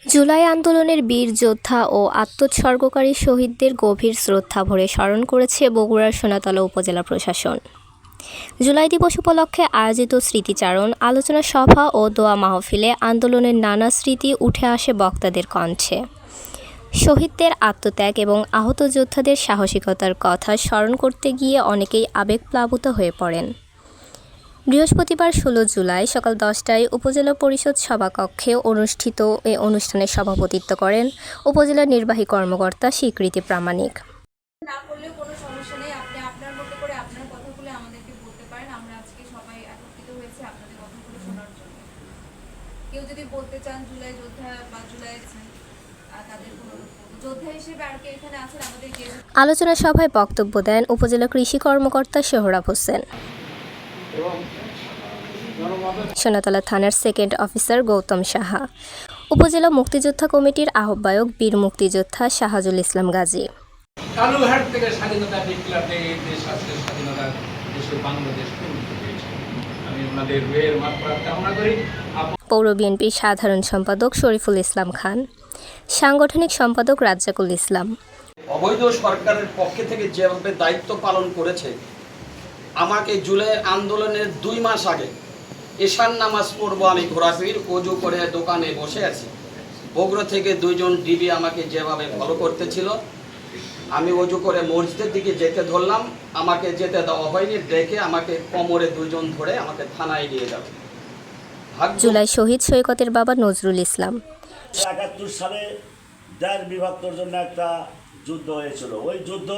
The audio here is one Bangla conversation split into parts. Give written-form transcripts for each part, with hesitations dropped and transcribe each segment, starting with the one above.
জুলাই আন্দোলনের বীর যোদ্ধা ও আত্মোৎসর্গকারী শহীদদের গভীর শ্রদ্ধাভরে স্মরণ করেছে বগুড়ার সোনাতলা উপজেলা প্রশাসন। জুলাই দিবস উপলক্ষে আয়োজিত স্মৃতিচারণ, আলোচনা সভা ও দোয়া মাহফিলে আন্দোলনের নানা স্মৃতি উঠে আসে বক্তাদের কণ্ঠে। শহীদদের আত্মত্যাগ এবং আহত যোদ্ধাদের সাহসিকতার কথা স্মরণ করতে গিয়ে অনেকেই আবেগপ্লাবিত হয়ে পড়েন। বৃহস্পতিবার ১৬ জুলাই সকাল ১০টায় উপজেলা পরিষদ সভাকক্ষে অনুষ্ঠিত এ অনুষ্ঠানে সভাপতিত্ব করেন উপজেলা নির্বাহী কর্মকর্তা স্বীকৃতি প্রামাণিক। না করলেও কোনো সমস্যা নেই, আপনি আপনার মতো করে আপনার কথাগুলো আমাদেরকে বলতে পারেন। আমরা আজকে সবাই একত্রিত হয়েছি আপনাদের কথাগুলো শোনার জন্য। কেউ যদি বলতে চান জুলাই যোদ্ধা বা জুলাই তাদের কোনো যোদ্ধা হিসেবে আর কে এখানে আছেন আমাদের। আলোচনা সভায় বক্তব্য দেন উপজেলা কৃষি কর্মকর্তা সোহরাব হোসেন, সোনাতলা থানার সেকেন্ড অফিসার গৌতম সাহা, উপজেলা মুক্তিযোদ্ধা কমিটির আহ্বায়ক বীর মুক্তিযোদ্ধা শাহাজুল ইসলাম গাজী। কালুঘাট থেকে স্বাধীনতা বিপ্লবে দেশ আজকে স্বাধীনতা দেশে বাংলাদেশ আমি ওনাদের রুহের মাগফিরাত কামনা করি। পৌর বিএনপির সাধারণ সম্পাদক শরীফুল ইসলাম খান, সাংগঠনিক সম্পাদক রাজ্জাকুল ইসলাম। অবৈধ সরকারের পক্ষে থেকে যেভাবে দায়িত্ব পালন করেছে, আমাকে জুলাই আন্দোলনের 2 মাস আগে এশার নামাজ পড়বো আমি ঘোরাফির ওযু করে দোকানে বসে আছি, বগুড়া থেকে 2 জন ডিবি আমাকে যেভাবে ফলো করতেছিল, আমি ওযু করে মসজিদের দিকে যেতে ধরলাম, আমাকে যেতে দেওয়া হয়নি, ডেকে আমাকে কোমরে 2 জন ধরে আমাকে থানায় নিয়ে যাবে। জুলাই শহীদ সৈকতের বাবা নজরুল ইসলাম। ৭১ সালে দেশ বিভক্তর জন্য একটা যুদ্ধ হয়েছিল। ওই যুদ্ধ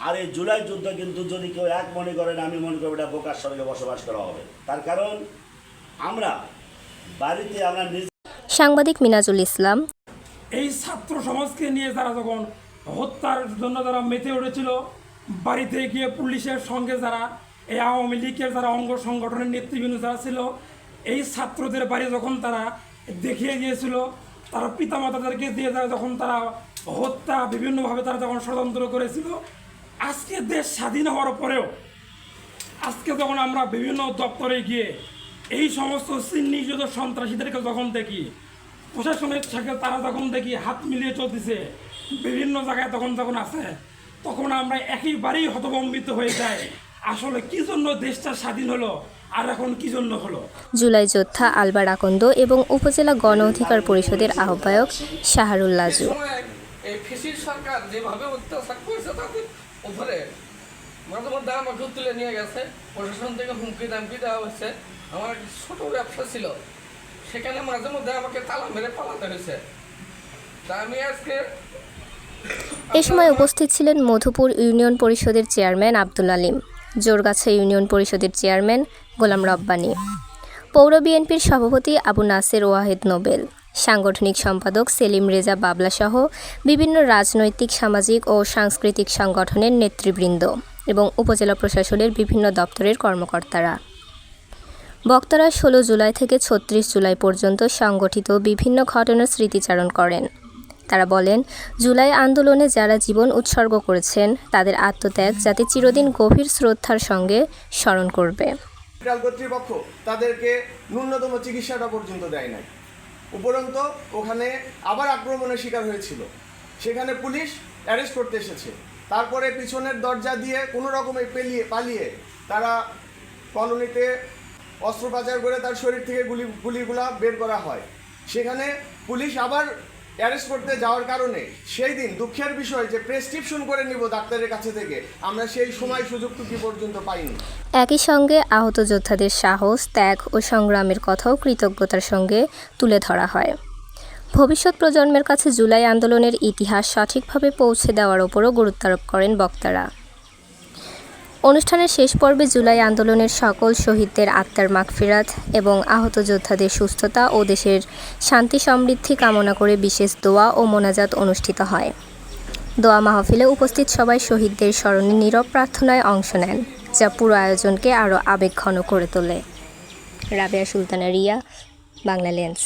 আর এই জুলাই যুদ্ধ কিন্তু যদি কেউ এক মনে করেন, আমি মনে করি এটা বোকার সঙ্গে বসবাস করা হবে। তার কারণ আমরা বাড়িতে আমরা সাংবাদিক মিনাজুল ইসলাম। এই ছাত্র সমাজকে নিয়ে তারা যখন হত্যার জন্য যারা মেতে উঠেছিল, বাড়িতে গিয়ে পুলিশের সঙ্গে যারা এই আওয়ামী লীগের যারা অঙ্গ সংগঠনের নেতৃবৃন্দ যারা ছিল, এই ছাত্রদের বাড়ি যখন তারা দেখিয়ে গিয়েছিল, তারা পিতামাতাদেরকে দিয়ে যখন তারা হত্যা বিভিন্নভাবে তারা যখন ষড়যন্ত্র করেছিল, আজকে দেশ স্বাধীন হওয়ার পরেও আজকে যখন আমরা বিভিন্ন দপ্তরে গিয়ে এই সমস্ত চিহ্নিত সন্ত্রাসীদেরকে যখন দেখি, প্রশাসনের সাথে তারা যখন দেখি হাত মিলিয়ে চলতেছে বিভিন্ন জায়গায় যখন আছে, তখন আমরা একেবারেই হতভম্বিত হয়ে যাই। আসলে কি জন্য দেশটা স্বাধীন হলো আর এখন কি জন্য হলো। জুলাই যোদ্ধা আলবার আকন্দ এবং উপজেলা গণ অধিকার পরিষদের আহ্বায়ক শাহরুল লাজু। এই ফিসির সরকার যেভাবে অত্যাচার করেছে তাদের উপরে, মাঝে মধ্যে আমাকে তুলে নিয়ে গেছে, প্রশাসন থেকে হুমকি দামকি দেওয়া হয়েছে। আমার একটা ছোট ব্যবসা ছিল, সেখানে মাঝে মধ্যে আমাকে তালা মেরে পালাতে হয়েছে। তা আমি আজকে এ সময় উপস্থিত ছিলেন মধুপুর ইউনিয়ন পরিষদের চেয়ারম্যান আব্দুল আলিম, জোরগাছা ইউনিয়ন পরিষদের চেয়ারম্যান গোলাম রব্বানী, পৌর বিএনপির সভাপতি আবু নাসের ওয়াহেদ নোবেল, সাংগঠনিক সম্পাদক সেলিম রেজা বাবলা সহ বিভিন্ন রাজনৈতিক, সামাজিক ও সাংস্কৃতিক সংগঠনের নেতৃবৃন্দ এবং উপজেলা প্রশাসনের বিভিন্ন দপ্তরের কর্মকর্তারা। বক্তারা 16 জুলাই থেকে 36 জুলাই পর্যন্ত সংগঠিত বিভিন্ন ঘটনার স্মৃতিচারণ করেন। তারা বলেন, জুলাই আন্দোলনে যারা জীবন উৎসর্গ করেছেন তাদের আত্মত্যাগ যাতে চিরদিন গভীর শ্রদ্ধার সঙ্গে স্মরণ করবে। কর্তৃপক্ষ তাদেরকে ন্যূনতম চিকিৎসাটা পর্যন্ত দেয় নাই, উপরন্ত ওখানে আবার আক্রমণের শিকার হয়েছিল, সেখানে পুলিশ অ্যারেস্ট করতে এসেছে। তারপরে পিছনের দরজা দিয়ে কোনো রকমে পালিয়ে তারা কলোনিতে অস্ত্র পাচার করে তার শরীর থেকে গুলিগুলা বের করা হয়। সেখানে পুলিশ আবার অ্যারেস্ট করতে যাওয়ার কারণে সেই দিন দুঃখের বিষয় যে প্রেসক্রিপশন করে নিব ডাক্তারের কাছে থেকে, আমরা সেই সময় সুযোগটুকু পর্যন্ত পাইনি। একই সঙ্গে আহত যোদ্ধাদের সাহস, ত্যাগ ও সংগ্রামের কথাও কৃতজ্ঞতার সঙ্গে তুলে ধরা হয়। ভবিষ্যৎ প্রজন্মের কাছে জুলাই আন্দোলনের ইতিহাস সঠিকভাবে পৌঁছে দেওয়ার ওপরও গুরুত্ব আরোপ করেন বক্তারা। অনুষ্ঠানের শেষ পর্বে জুলাই আন্দোলনের সকল শহীদদের আত্মার মাগফিরাত এবং আহত যোদ্ধাদের সুস্থতা ও দেশের শান্তি সমৃদ্ধি কামনা করে বিশেষ দোয়া ও মোনাজাত অনুষ্ঠিত হয়। দোয়া মাহফিলে উপস্থিত সবাই শহীদদের স্মরণে নীরব প্রার্থনায় অংশ নেন, যা পুরো আয়োজনকে আরও আবেগঘন করে তোলে। রাবেয়া সুলতানা রিয়া, বাংলা লেন্স।